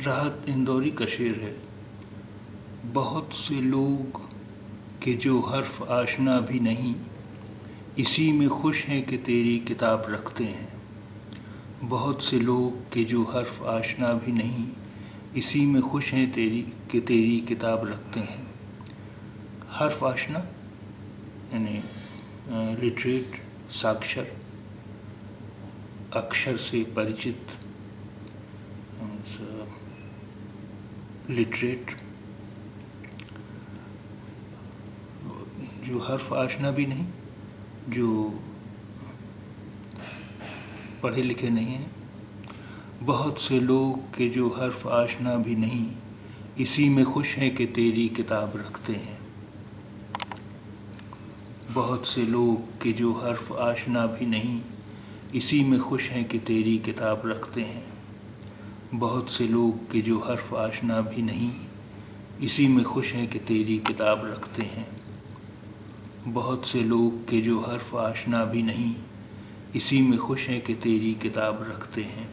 راحت اندوری کا شعر ہے۔ بہت سے لوگ کہ جو حرف آشنا بھی نہیں، اسی میں خوش ہیں کہ تیری کتاب رکھتے ہیں۔ بہت سے لوگ کہ جو حرف آشنا بھی نہیں، اسی میں خوش ہیں کہ تیری کتاب رکھتے ہیں۔ حرف آشنا یعنی لٹریٹ، ساکشر، اکشر سے پریچت، لٹریٹ۔ جو حرف آشنا بھی نہیں، جو پڑھے لکھے نہیں ہیں۔ بہت سے لوگ کہ جو حرف آشنا بھی نہیں، اسی میں خوش ہیں کہ تیری کتاب رکھتے ہیں۔ بہت سے لوگ کہ جو حرف آشنا بھی نہیں، اسی میں خوش ہیں کہ تیری کتاب رکھتے ہیں۔ بہت سے لوگ کہ جو حرف آشنا بھی نہیں، اسی میں خوش ہیں کہ تیری کتاب رکھتے ہیں۔ بہت سے لوگ کہ جو حرف آشنا بھی نہیں، اسی میں خوش ہیں کہ تیری کتاب رکھتے ہیں۔